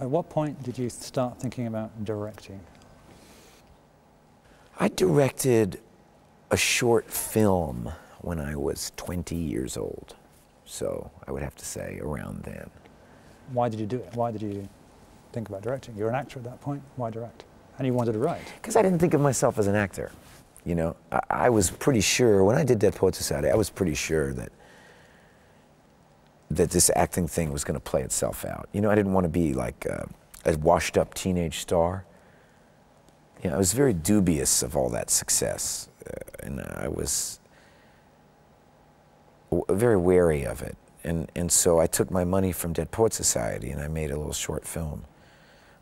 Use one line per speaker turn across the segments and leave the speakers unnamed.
At what point did you start thinking about directing?
I directed a short film when I was 20 years old. So I would have to say around then.
Why did you do it? Why did you think about directing? You're an actor at that point. Why direct? And you wanted to write.
Because I didn't think of myself as an actor. You know, I was pretty sure, when I did Dead Poets Society, I was pretty sure that this acting thing was going to play itself out. You know, I didn't want to be like a washed-up teenage star. You know, I was very dubious of all that success, and I was very wary of it. And so I took my money from Dead Poets Society and I made a little short film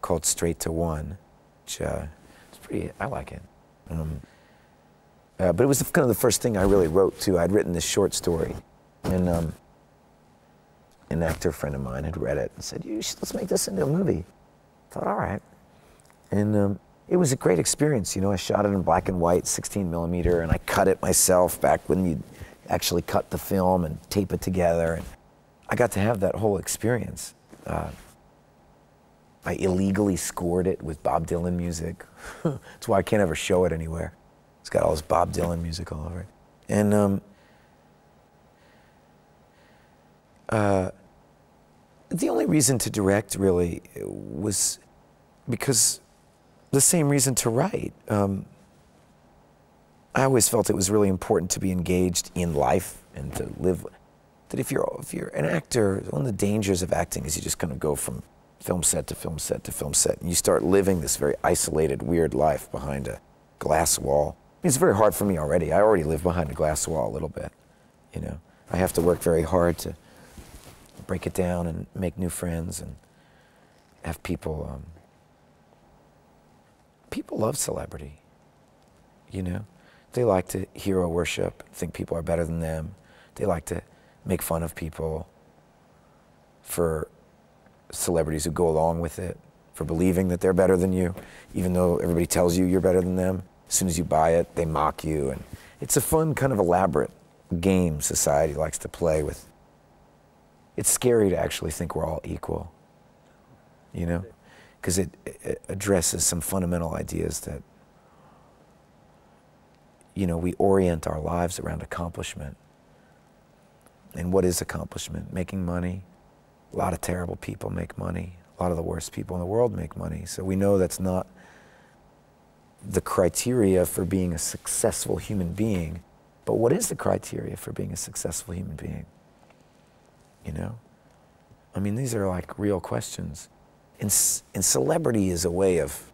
called Straight to One, which it's pretty, I like it. But it was kind of the first thing I really wrote too. I'd written this short story, and an actor friend of mine had read it and said, let's make this into a movie. I thought, all right. And it was a great experience. You know, I shot it in black and white, 16 millimeter, and I cut it myself back when you actually cut the film and tape it together. And I got to have that whole experience. I illegally scored it with Bob Dylan music. That's why I can't ever show it anywhere. It's got all this Bob Dylan music all over it. And the only reason to direct really was because the same reason to write. I always felt it was really important to be engaged in life and to live. That if you're an actor, one of the dangers of acting is you just kind of go from film set to film set to film set, and you start living this very isolated, weird life behind a glass wall. I mean, it's very hard for me already. I already live behind a glass wall a little bit, you know. I have to work very hard to break it down and make new friends and have people. People love celebrity, you know. They like to hero worship, think people are better than them. They like to make fun of people for celebrities who go along with it, for believing that they're better than you, even though everybody tells you you're better than them. As soon as you buy it, they mock you. And it's a fun, kind of elaborate game society likes to play with. It's scary to actually think we're all equal, you know, because it addresses some fundamental ideas that, you know, we orient our lives around accomplishment. And what is accomplishment? Making money. A lot of terrible people make money. A lot of the worst people in the world make money. So we know that's not the criteria for being a successful human being. But what is the criteria for being a successful human being? You know? I mean, these are like real questions. And celebrity is a way of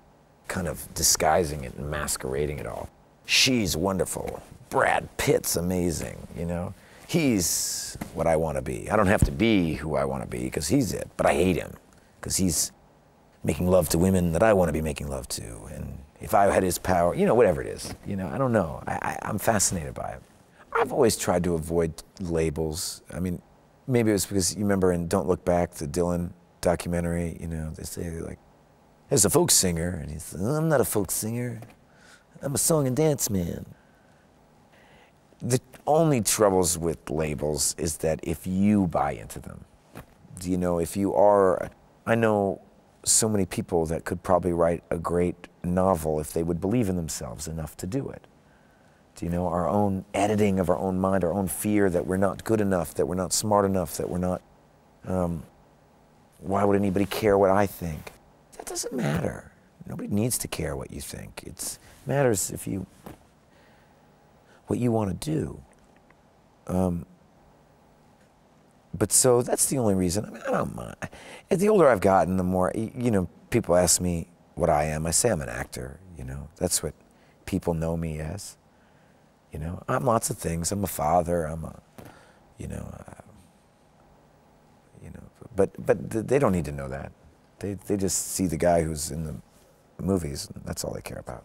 kind of disguising it and masquerading it all. She's wonderful. Brad Pitt's amazing, you know? He's what I want to be. I don't have to be who I want to be because he's it, but I hate him because he's making love to women that I want to be making love to. And if I had his power, you know, whatever it is, you know, I don't know. I'm fascinated by it. I've always tried to avoid labels. I mean, maybe it was because you remember in Don't Look Back, the Dylan documentary, you know, they say like, there's a folk singer, and he says, I'm not a folk singer. I'm a song and dance man. The only troubles with labels is that if you buy into them, you know, if you are, I know so many people that could probably write a great novel if they would believe in themselves enough to do it. Do you know, our own editing of our own mind, our own fear that we're not good enough, that we're not smart enough, that we're not, why would anybody care what I think? That doesn't matter. Nobody needs to care what you think. It matters if you, what you want to do. But so that's the only reason. I mean, I don't mind. As the older I've gotten, the more, you know, people ask me what I am. I say I'm an actor, you know. That's what people know me as. You know, I'm lots of things. I'm a father. I'm a, you know, but they don't need to know that. They just see the guy who's in the movies, and that's all they care about.